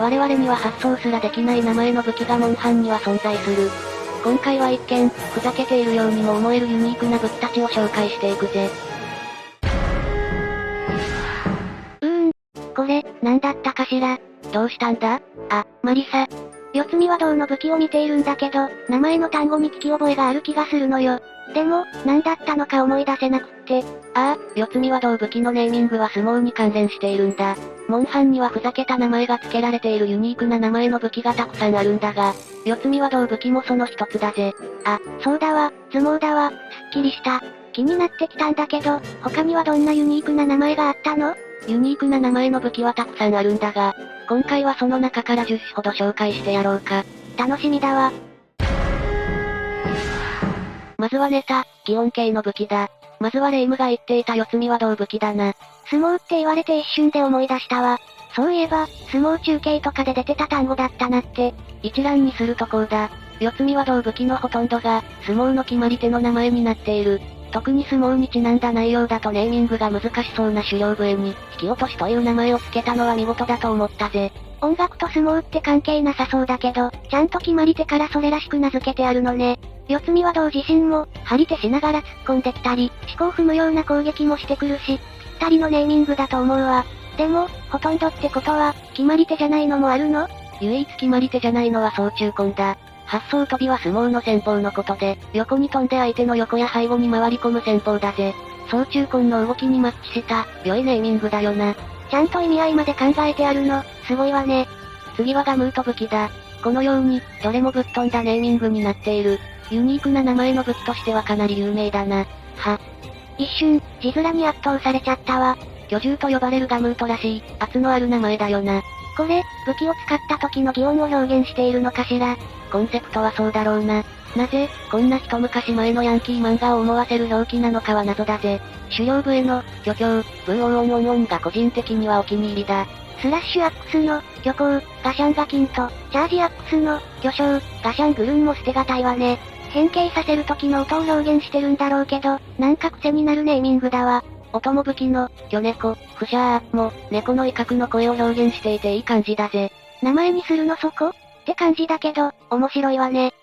我々には発想すらできない名前の武器がモンハンには存在する。今回は一見、ふざけているようにも思えるユニークな武器たちを紹介していくぜ。これ、なんだったかしら。どうしたんだ？あ、マリサ。四つ見は銅の武器を見ているんだけど、名前の単語に聞き覚えがある気がするのよ。でも、なんだったのか思い出せなくって。ああ、四つ見は銅武器のネーミングは相撲に関連しているんだ。モンハンにはふざけた名前が付けられているユニークな名前の武器がたくさんあるんだが、四つ見は銅武器もその一つだぜ。あ、そうだわ、相撲だわ、すっきりした。気になってきたんだけど、他にはどんなユニークな名前があったの？ユニークな名前の武器はたくさんあるんだが、今回はその中から10種ほど紹介してやろうか。楽しみだわ。まずはネタ、擬音系の武器だ。まずはレイムが言っていた四つ見は銅武器だな。相撲って言われて一瞬で思い出したわ。そういえば、相撲中継とかで出てた単語だったなって。一覧にするとこうだ。四つ見は銅武器のほとんどが、相撲の決まり手の名前になっている。特に相撲にちなんだ内容だとネーミングが難しそうな狩猟笛に、引き落としという名前を付けたのは見事だと思ったぜ。音楽と相撲って関係なさそうだけど、ちゃんと決まり手からそれらしく名付けてあるのね。四つ見は銅自身も、張り手しながら突っ込んできたり、四股を踏むような攻撃もしてくるし、ぴったりのネーミングだと思うわ。でも、ほとんどってことは、決まり手じゃないのもあるの？唯一決まり手じゃないのは総中根だ。発想飛びは相撲の戦法のことで、横に飛んで相手の横や背後に回り込む戦法だぜ。総中根の動きにマッチした、良いネーミングだよな。ちゃんと意味合いまで考えてあるの、すごいわね。次はガムート武器だ。このように、どれもぶっ飛んだネーミングになっている。ユニークな名前の武器としてはかなり有名だな。一瞬、字面に圧倒されちゃったわ。巨獣と呼ばれるガムートらしい、圧のある名前だよな。これ、武器を使った時の擬音を表現しているのかしら。コンセプトはそうだろうな。なぜ、こんな一昔前のヤンキー漫画を思わせる表記なのかは謎だぜ。狩猟笛の、漁協、ブーオンオンオンオンが個人的にはお気に入りだ。スラッシュアックスの、漁港、ガシャンガキンと、チャージアックスの、魚礁、ガシャングルンも捨てがたいわね。変形させる時の音を表現してるんだろうけど、なんか癖になるネーミングだわ。音も武器の、魚猫、フシャーも、猫の威嚇の声を表現していていい感じだぜ。名前にするのそこ？って感じだけど、面白いわね。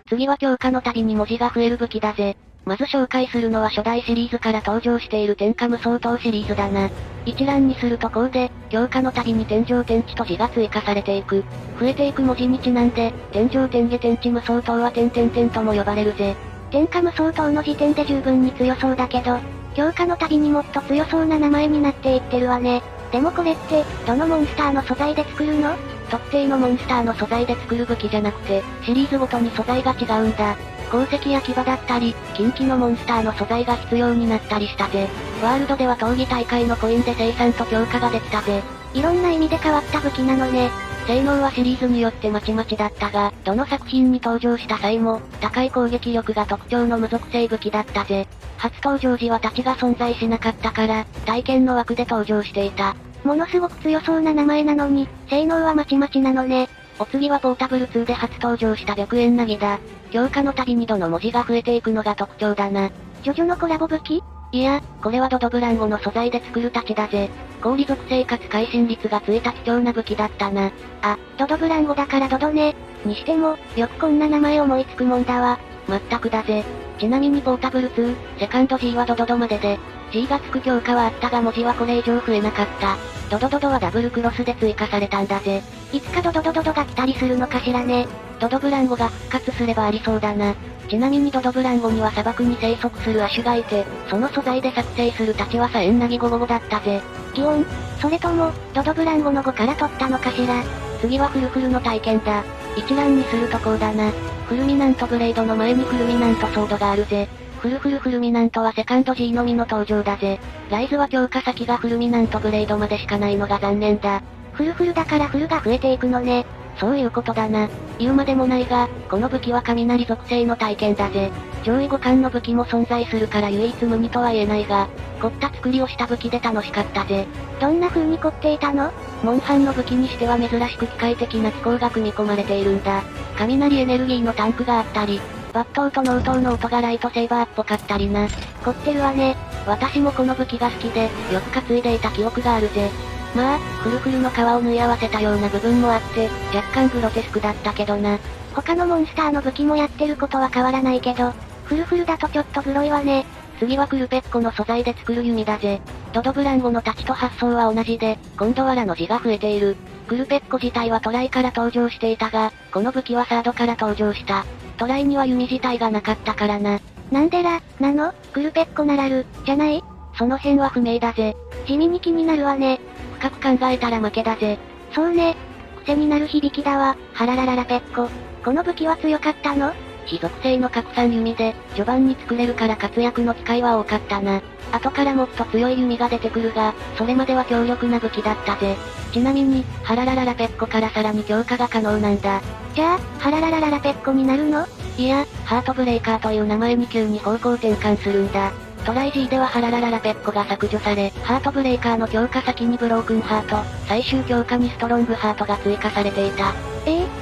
次は強化の度に文字が増える武器だぜ。まず紹介するのは初代シリーズから登場している天下無双刀シリーズだな。一覧にするとこうで、強化の度に天上天地と字が追加されていく。増えていく文字にちなんで、天上天下天地無双刀は点々々とも呼ばれるぜ。天下無双刀の時点で十分に強そうだけど、強化の度にもっと強そうな名前になっていってるわね。でもこれって、どのモンスターの素材で作るの？特定のモンスターの素材で作る武器じゃなくて、シリーズごとに素材が違うんだ。鉱石や牙だったり、近畿のモンスターの素材が必要になったりしたぜ。ワールドでは闘技大会のコインで生産と強化ができたぜ。いろんな意味で変わった武器なのね。性能はシリーズによってまちまちだったが、どの作品に登場した際も、高い攻撃力が特徴の無属性武器だったぜ。初登場時は太刀が存在しなかったから、体験の枠で登場していた。ものすごく強そうな名前なのに、性能はまちまちなのね。お次はポータブル2で初登場した白煙なぎだ。強化の度にどの文字が増えていくのが特徴だな。ジョジョのコラボ武器？いや、これはドドブランゴの素材で作る太刀だぜ。氷属性かつ会心率がついた貴重な武器だったな。あ、ドドブランゴだからドドね。にしても、よくこんな名前思いつくもんだわ。まったくだぜ。ちなみにポータブル2、セカンド G はドドドまでで、G がつく強化はあったが文字はこれ以上増えなかった。ドドドドはダブルクロスで追加されたんだぜ。いつかドドドドドが来たりするのかしらね。ドドブランゴが復活すればありそうだな。ちなみにドドブランゴには砂漠に生息するアシュがいて、その素材で作成する太刀はサエンナギゴゴゴだったぜ。擬音？それとも、ドドブランゴの語から取ったのかしら。次はフルフルの体験だ。一覧にするとこうだな。フルミナントブレードの前にフルミナントソードがあるぜ。フルミナントはセカンド G のみの登場だぜ。ライズは強化先がフルミナントブレードまでしかないのが残念だ。フルだからフルが増えていくのね。そういうことだな。言うまでもないが、この武器は雷属性の体験だぜ。上位互換の武器も存在するから唯一無二とは言えないが、凝った作りをした武器で楽しかったぜ。どんな風に凝っていたの？モンハンの武器にしては珍しく機械的な機構が組み込まれているんだ。雷エネルギーのタンクがあったり、抜刀と納刀の音がライトセーバーっぽかったりな。凝ってるわね。私もこの武器が好きで、よく担いでいた記憶があるぜ。まあ、フルフルの皮を縫い合わせたような部分もあって、若干グロテスクだったけどな。他のモンスターの武器もやってることは変わらないけど、フルフルだとちょっとグロいわね。次はクルペッコの素材で作る弓だぜ。ドドブランゴの太刀と発想は同じで、今度はラの字が増えている。クルペッコ自体はトライから登場していたが、この武器はサードから登場した。トライには弓自体がなかったからな。なんでラ、なの？クルペッコならル、じゃない？その辺は不明だぜ。地味に気になるわね。深く考えたら負けだぜ。そうね。癖になる響きだわ、ハララララペッコ。この武器は強かったの？非属性の拡散弓で、序盤に作れるから活躍の機会は多かったな。後からもっと強い弓が出てくるが、それまでは強力な武器だったぜ。ちなみに、ハララララペッコからさらに強化が可能なんだ。じゃあ、ハラララララペッコになるの？いや、ハートブレイカーという名前に急に方向転換するんだ。トライ G ではハララララペッコが削除され、ハートブレイカーの強化先にブロークンハート、最終強化にストロングハートが追加されていた。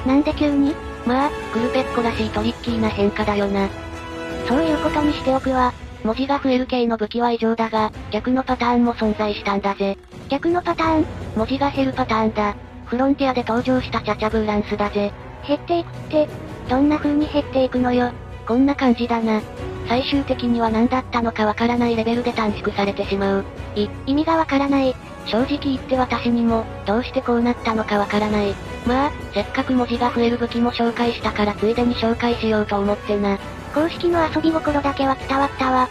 なんで急に？まあ、クルペッコらしいトリッキーな変化だよな。そういうことにしておくわ。文字が増える系の武器は異常だが、逆のパターンも存在したんだぜ。逆のパターン？文字が減るパターンだ。フロンティアで登場したチャチャブーランスだぜ。減っていくって、どんな風に減っていくのよ。こんな感じだな。最終的には何だったのかわからないレベルで短縮されてしまう。意味がわからない。正直言って私にも、どうしてこうなったのかわからない。まあ、せっかく文字が増える武器も紹介したからついでに紹介しようと思ってな。公式の遊び心だけは伝わったわ。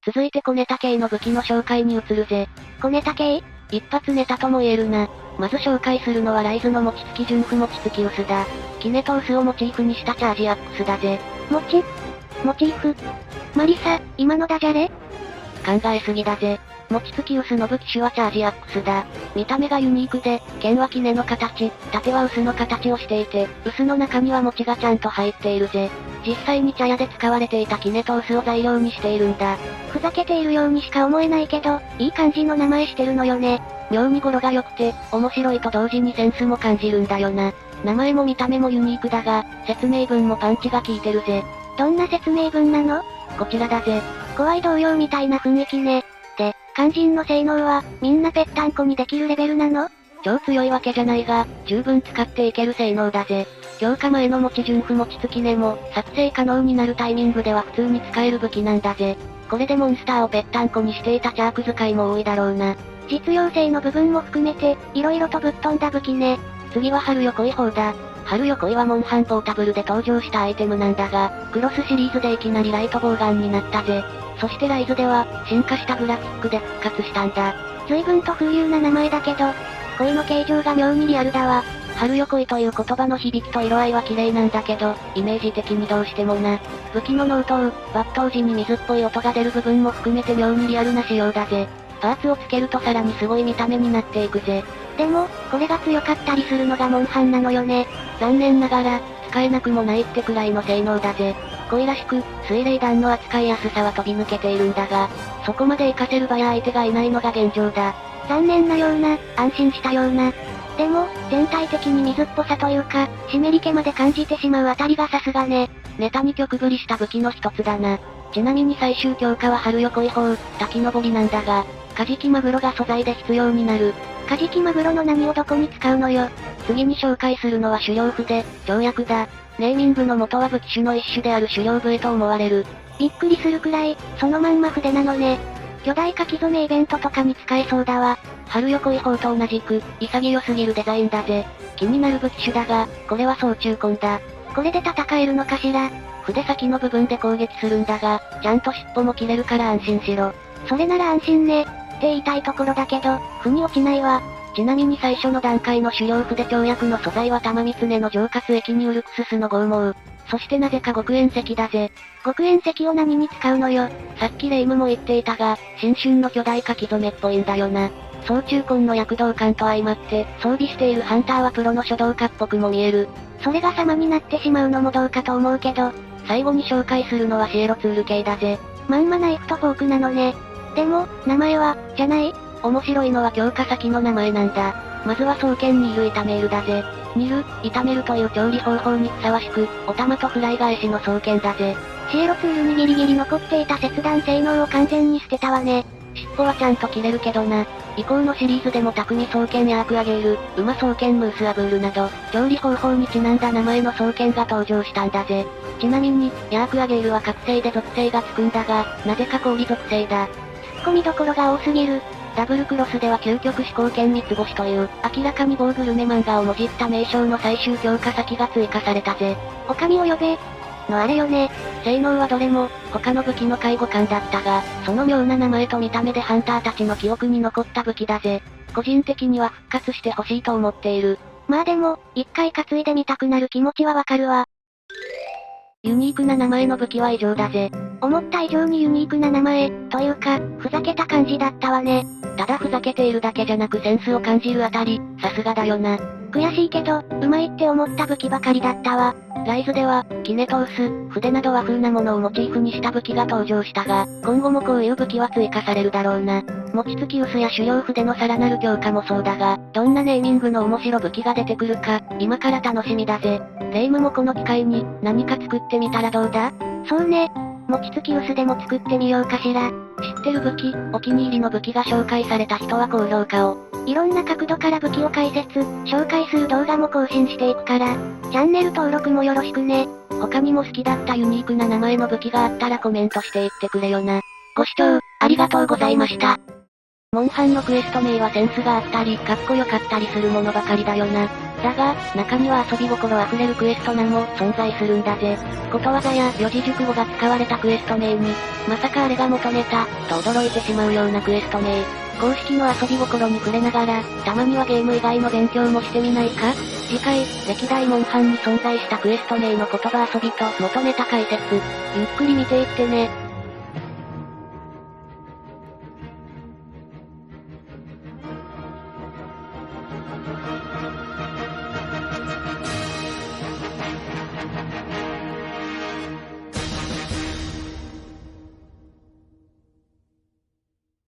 続いて小ネタ系の武器の紹介に移るぜ。小ネタ系？一発ネタとも言えるな。まず紹介するのはライズの餅つき純不餅つき薄だ。キネトウスをモチーフにしたチャージアックスだぜ。モチーフ。マリサ、今のダジャレ？考えすぎだぜ。餅つき薄の武器種はチャージアックスだ。見た目がユニークで、剣はキネの形、盾は薄の形をしていて、薄の中には餅がちゃんと入っているぜ。実際に茶屋で使われていたキネトウスを材料にしているんだ。ふざけているようにしか思えないけど、いい感じの名前してるのよね。妙に語呂が良くて、面白いと同時にセンスも感じるんだよな。名前も見た目もユニークだが、説明文もパンチが効いてるぜ。どんな説明文なの？こちらだぜ。怖い童謡みたいな雰囲気ね。で、肝心の性能は、みんなぺったんこにできるレベルなの？超強いわけじゃないが、十分使っていける性能だぜ。強化前の持ち順不持ち付き根も、作成可能になるタイミングでは普通に使える武器なんだぜ。これでモンスターをぺったんこにしていたチャーク使いも多いだろうな。実用性の部分も含めて、色々とぶっ飛んだ武器ね。次は春よ来い砲だ。春よ来いはモンハンポータブルで登場したアイテムなんだが、クロスシリーズでいきなりライトボウガンになったぜ。そしてライズでは、進化したグラフィックで復活したんだ。随分と風流な名前だけど、恋の形状が妙にリアルだわ。春よ来いという言葉の響きと色合いは綺麗なんだけど、イメージ的にどうしてもな。武器の納刀、抜刀時に水っぽい音が出る部分も含めて妙にリアルな仕様だぜ。パーツをつけるとさらにすごい見た目になっていくぜ。でも、これが強かったりするのがモンハンなのよね。残念ながら、使えなくもないってくらいの性能だぜ。恋らしく、水冷弾の扱いやすさは飛び抜けているんだが、そこまで活かせる場や相手がいないのが現状だ。残念なような、安心したような。でも、全体的に水っぽさというか、湿り気まで感じてしまうあたりがさすがね。ネタに曲振りした武器の一つだな。ちなみに最終強化は春よ来い砲、滝登りなんだが、カジキマグロが素材で必要になる。カジキマグロの何をどこに使うのよ。次に紹介するのは狩猟筆、跳躍だ。ネーミングの元は武器種の一種である狩猟笛と思われる。びっくりするくらい、そのまんま筆なのね。巨大書き初めイベントとかに使えそうだわ。春よ来い砲と同じく、潔すぎるデザインだぜ。気になる武器種だが、これは総中根だ。これで戦えるのかしら。筆先の部分で攻撃するんだが、ちゃんと尻尾も切れるから安心しろ。それなら安心ね。って言いたいところだけど、腑に落ちないわ。ちなみに最初の段階の狩猟筆跳躍の素材は玉狐の浄活液にウルクススの剛毛。そしてなぜか極塩石だぜ。極塩石を何に使うのよ。さっきレイムも言っていたが、新春の巨大書き初めっぽいんだよな。総中根の躍動感と相まって、装備しているハンターはプロの書道家っぽくも見える。それが様になってしまうのもどうかと思うけど、最後に紹介するのはシエロツール系だぜ。まんまナイフとフォークなのね。でも、名前は、じゃない？面白いのは強化先の名前なんだ。まずは双剣ニール炒めるだぜ。煮る、炒めるという調理方法にふさわしく、お玉とフライ返しの双剣だぜ。シエロツールにギリギリ残っていた切断性能を完全に捨てたわね。尻尾はちゃんと切れるけどな。以降のシリーズでも匠双剣やアークアゲール、馬双剣ムースアブールなど、調理方法にちなんだ名前の双剣が登場したんだぜ。ちなみに、ヤークアゲールは覚醒で属性がつくんだが、なぜか氷属性だ。ツッコミどころが多すぎる。ダブルクロスでは究極思考剣三つ星という、明らかに某グルメ漫画をもじった名称の最終強化先が追加されたぜ。お上を呼べ。のあれよね。性能はどれも、他の武器の介護官だったが、その妙な名前と見た目でハンターたちの記憶に残った武器だぜ。個人的には復活してほしいと思っている。まあでも、一回担いでみたくなる気持ちはわかるわ。ユニークな名前の武器は異常だぜ。思った以上にユニークな名前、というか、ふざけた感じだったわね。ただふざけているだけじゃなくセンスを感じるあたり、さすがだよな。悔しいけど、うまいって思った武器ばかりだったわ。ライズでは、キネトース、筆など和風なものをモチーフにした武器が登場したが、今後もこういう武器は追加されるだろうな。餅つき薄や狩猟筆のさらなる強化もそうだが、どんなネーミングの面白武器が出てくるか、今から楽しみだぜ。レイムもこの機会に、何か作ってみたらどうだ？そうね。餅つき薄でも作ってみようかしら。知ってる武器、お気に入りの武器が紹介された人は高評価を。いろんな角度から武器を解説、紹介する動画も更新していくから、チャンネル登録もよろしくね。他にも好きだったユニークな名前の武器があったらコメントしていってくれよな。ご視聴、ありがとうございました。モンハンのクエスト名はセンスがあったり、かっこよかったりするものばかりだよな。だが、中には遊び心あふれるクエスト名も存在するんだぜ。ことわざや四字熟語が使われたクエスト名に、まさかあれが元ネタ、と驚いてしまうようなクエスト名。公式の遊び心に触れながら、たまにはゲーム以外の勉強もしてみないか？次回、歴代モンハンに存在したクエスト名の言葉遊びと元ネタ解説。ゆっくり見ていってね。